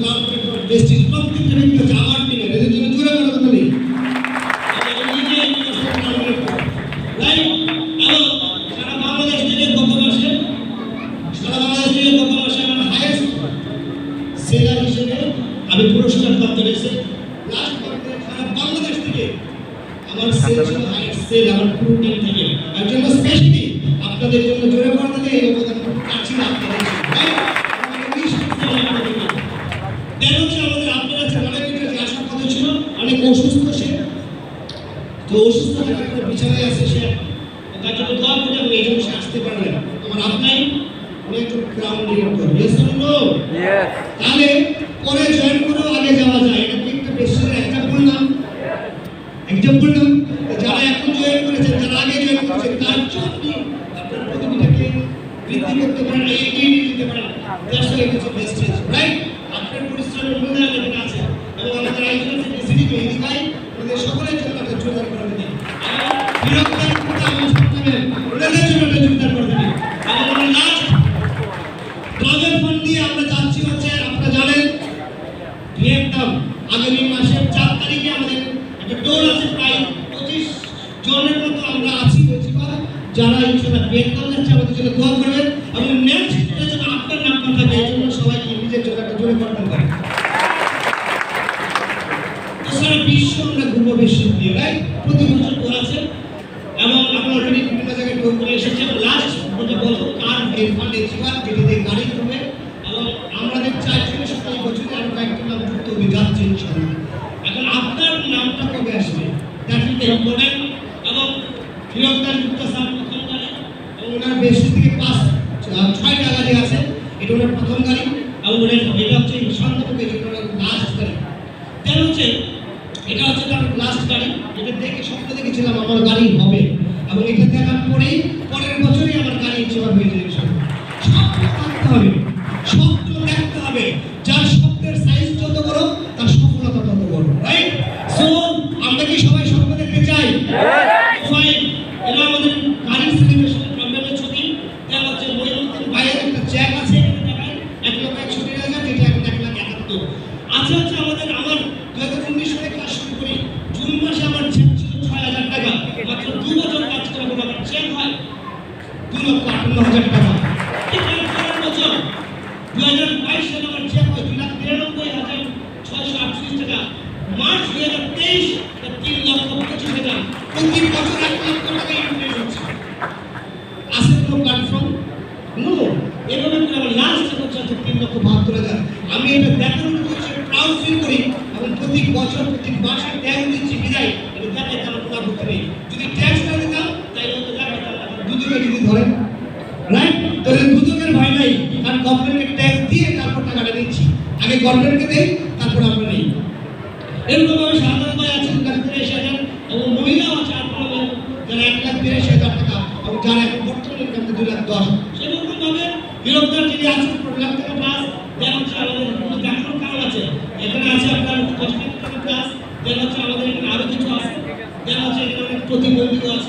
নাম করে প্রেস্টিজ প্রত্যেকটা ব্যক্তি আছে আমার টিমে এদের জন্য জোরে বলা কথা নেই সারা বাংলাদেশ থেকে গত মাসে আমার হাইয়েস্ট সেলার হিসেবে আমি পুরস্কার প্রাপ্ত হয়েছে লাস্ট মান্থে সারা বাংলাদেশ থেকে আমার সেল ছিল হাইয়েস্ট সেল আমার পুরো টিম থেকে এর জন্য স্পেশালি আপনাদের জন্য জোরে বলা দিলে এই অবদান কাছে আপনাদের আমাদের আপনারা জানালেন আসার কথা ছিল অনেক অসুস্থ সে তো অসুস্থ থাকার বিছানায় আছে সে তার জন্য দোয়া করে আমি এই জন্য সে আসতে পারলেন আমার আপনাই অনেক crown director yes or no তাহলে পরে জয়েন করে আগে যাওয়া যায় এটা কি একটা বেশি এক্সাম্পল না যারা এখন জয়েন করেছেন যারা আগে জয়েন করেছেন তার জন্য আপনার প্রতিটাকে বৃদ্ধি করতে পারেন এগিয়ে নিয়ে যেতে পারেন দ্যাটস ওয়াই ইটস বেস্টেজ রাইট আপনার পরিশ্রমের মূল্য যেটা আছে এবং আমাদের আইজন সিটি তৈরি ভাই ওদের সকলের জন্য একটা জোরদার করে দিন বিরোধীদের কথা আমি শুনতে ওদের জন্য একটা জোরদার করে দিন আমাদের লাস্ট ক্লাবের ফান্ড দিয়ে আমরা যাচ্ছি হচ্ছে আপনারা জানেন ভিয়েতনাম আগামী মাসের 4 তারিখে আমাদের একটা দৌড় আছে প্রায় 25 জনের মতো আমরা আছি যারা ইনশাআল্লাহ ভিয়েতনাম যাচ্ছে আমাদের জন্য দোয়া করবেন এবং নেক্সট এর জন্য আপনার নামটা থাকে এই জন্য সবাইকে নিজের জন্য একটা জোরে করতে পারে তো সারা বিশ্ব আমরা ঘুরবো বিশ্ব দিয়ে রাইট প্রতি বছর দোয়া আছে এবং আপনারা অলরেডি বিভিন্ন জায়গায় দোয়া করে এসেছে লাস্ট যেটা বলবো কার এই ফান্ডে জীবন যেটা দিয়ে গাড়ি করবে এবং আমাদের চাইছিলেন সাথে এই বছরে আরো কয়েকটা নাম যুক্ত হয়ে যাচ্ছে ইনশাআল্লাহ এখন আপনার নামটা কবে আসবে দ্যাট ইজ ইম্পর্টেন্ট এবং ফিরোজদার গুপ্তা স্যার প্রথম গাড়ি এবং ওনার বেশি থেকে 6টা গাড়ি আছে এটা ওনার প্রথম গাড়ি এবং এটা হচ্ছে শান্তকে যেটা ওনার লাস্ট গাড়ি কেন হচ্ছে এটা হচ্ছে তার লাস্ট গাড়ি যেটা দেখে স্বপ্ন দেখেছিলাম আমার গাড়ি হবে এবং এটা দেখার পরেই পরের বছরই আমার গাড়ি ইনশাআল্লাহ হয়ে যাবে স্বপ্ন দেখতে হবে যার স্বপ্নের সাইজ যত বড় তার সফলতা তত বড় রাইট সো আমরা কি সবাই স্বপ্ন দেখতে চাই ফাইন এটা আমাদের গাড়ির সেলিব্রেশন প্রোগ্রামের ছবি এটা হচ্ছে মইনুদ্দিন ভাইয়ের একটা চেক আছে এখানে দেখায় 1,61,000 যেটা এখন 1,71,000 আচ্ছা আমাদের আমার 2019 সালে ক্লাস শুরু করি জুন মাসে আমার চেক ছিল 6,000 টাকা মাত্র 2 বছর কাজ করে আমার চেক হয় 2,58,000 টাকা ঠিক আছে বছর 2022 সালে আমার চেক হয় 2,93,638 টাকা মার্চ 2023 3,25,000 টাকা প্রতি বছর 1 লক্ষ টাকা ইনক্রিজ হচ্ছে আছে কোনো প্ল্যাটফর্ম নো এভাবে করে আমার লাস্ট বছর 3,72,000 আমি এটা দেখানোর জন্য প্রাউড ফিল করি এবং প্রতি বছর প্রতি মাসে ট্যাক্স দিচ্ছি বিদায় এটা দেখাতে আমার কোনো আপত্তি নেই যদি ট্যাক্স না দিতাম তাহলে হয়তো দেখাতে দুজনে যদি ধরেন রাইট তাহলে দুজনের ভয় নাই কারণ গভর্নমেন্টকে ট্যাক্স দিয়ে তারপর টাকাটা দিচ্ছি আগে গভর্নমেন্টকে দেই তারপর আমরা নেই এরকম ভাবে সাধারণ ভাই আছেন 1,83,000 এবং মহিলাও আছে আপনারা যারা 1,83,000 টাকা এবং যারা বর্তমানে ইনকাম 2,10,000 সেরকম ভাবে বিরোধীরা যিনি আছেন প্রোগ্রাম থেকে প্লাস দেন হচ্ছে আমাদের কোনো দেখানোর কারণ আছে এখানে আছে আপনার কসমেটিক প্লাস দেন হচ্ছে আমাদের এখানে আরো কিছু আছে দেন হচ্ছে এখানে প্রতিবন্ধী আছে